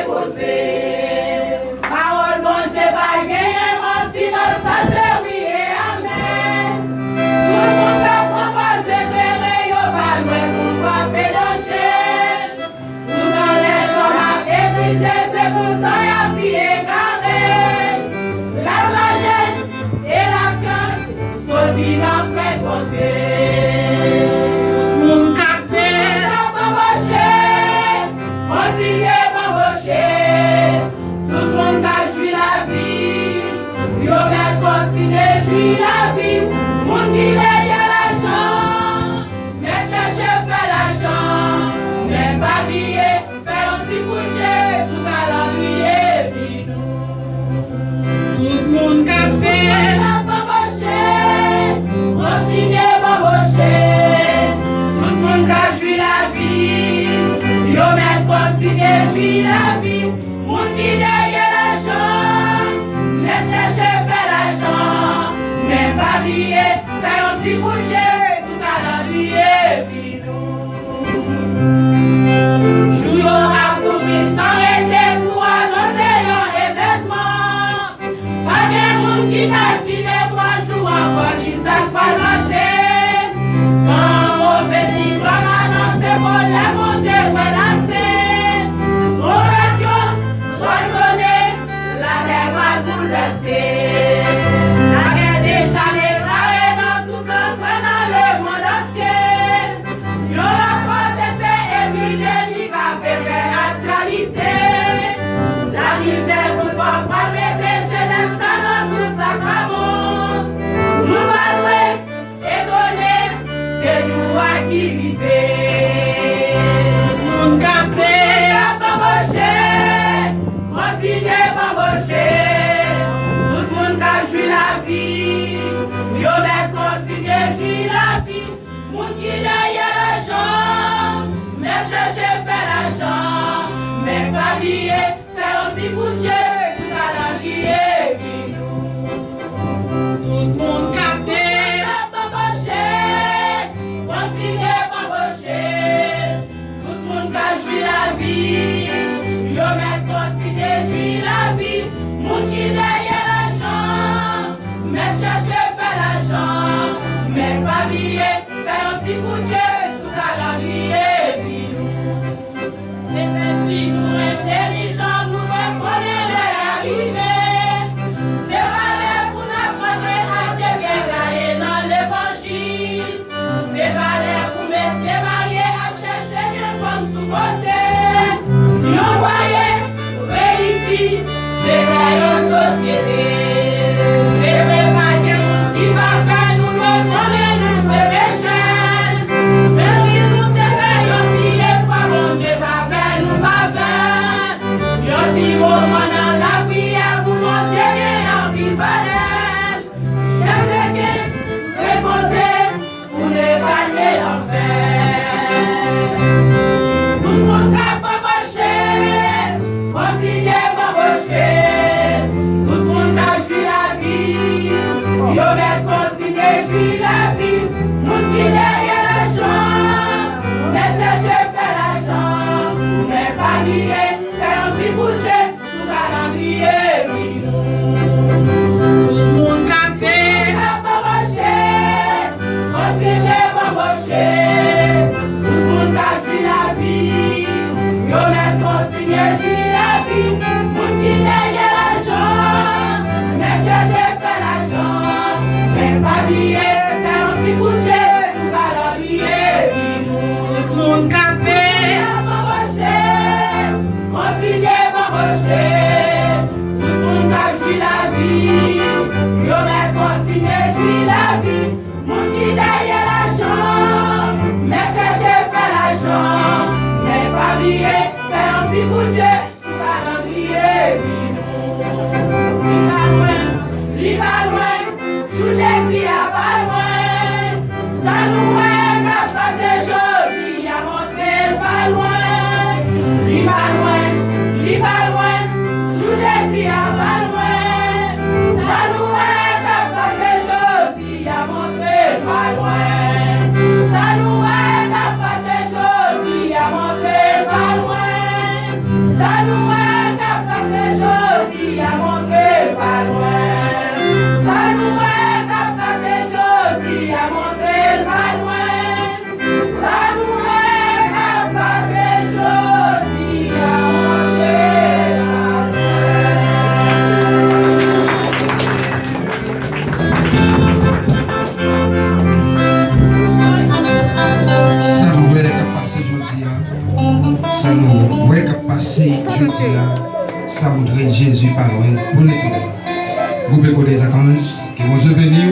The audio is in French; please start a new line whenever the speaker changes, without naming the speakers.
déposé. Parole bon Dieu va gagner, menti dans sa oui et amen. Tout le monde a proposé, péré, yo va loin pour frapper danger. Tout dans les hommes a hésité, c'est pourtant y a pied carré. La sagesse et la science sont inapprêt bon Dieu. Tout le monde capé, continuez m'embaucher. Tout le monde a joué la vie. Yo met continuer jouer la vie. Moun qui derrière l'argent, mais chercher faire l'argent. Mais pas lier, faire un petit bouger sous calendrier bidou. Tout le monde capé, continuez m'embaucher. Tout le monde a joué la vie. Yo met continuer jouer la vie. Moun qui derrière l'argent, mais chercher faire l'argent. Mais pas lier, faire un petit bouger sous calendrier bidou. Jouyo a couru sans arrêter pour annoncer un événement. Pas de monde qui t'a tiré 3 jours encore qui s'est pas lancé. Quand mauvais cyclone annonce pour les mon Dieu menacé. La guerre va bouleverser. La guerre déjà déclarée dans tout le monde, dans le monde entier. Yo la contesté épidémie qui a fait actualité. La misère pour pas mettre jeunesse dans tout ça comme nous allons étonner ces jours qui vivent. Moun capé à m'embaucher. Continuez m'embaucher. Tout le monde a joué la vie. Yo met continuer jouer la vie. Moun qui derrière l'argent, mais chercher faire l'argent. Mais pas lier, faire un petit bouger sous calendrier bidou. Tout le monde capé m'embaucher. Continuez m'embaucher. Tout le monde a joué la vie. Yo met continuer jouer la vie. Moun qui derrière l'argent, mais chercher faire l'argent. Mais pas lier, faire un petit bouger sous calendrier bidou. C'est ainsi pour intelligent, nous reconnaître les arrivées. C'est valé pour n'approcher à des guerriers dans l'évangile. C'est valé pour messieurs mariés à chercher une femme sous côté. Yon voyez, réussi, c'est vrai en société. C'est vrai pas que nous qui va faire nous reconnaître nous c'est méchant. Mais si nous te faisons si les fois mon Dieu va faire nous faveur. Yon petit moment dans la prière pour mon Dieu et ambivalent. Cherchez que répondez pour n'épargner l'enfer. Tout le monde a continuez m'embaucher. Tout le monde a joué la vie. Yo met continuer jouer la vie. Moun qui derrière l'argent, mais chercher faire l'argent. Mais pas lier, faire un petit bouger sous calendrier bidou. Tout le monde capé m'embaucher. Continuez m'embaucher. Tout le monde a joué la vie. Yo met continuer jouer la vie. Moun qui derrière l'argent, mais chercher faire l'argent. Mais pas lier, faire un petit bouger sous calendrier bidou. Tout le monde capé m'embaucher. Continuez m'embaucher. Tout le monde a joué la vie. Yo met continuer jouer la vie. Moun qui derrière l'argent, mais chercher faire l'argent. Mais pas lier, faire un petit bouger sous calendrier bidou. Li va loin, sous Jésus a pas loin. Ça nous est capable de jodi à montrer pas loin. Li va loin, sous Jésus a pas loin. Ça nous est capable de jodi à montrer pas loin. Ça nous est capable de jodi à montrer pas loin. Ça nous est
Ça voudrait Jésus parler pour nous tous. Vous pouvez côté Zakange, que mon Dieu bénisse.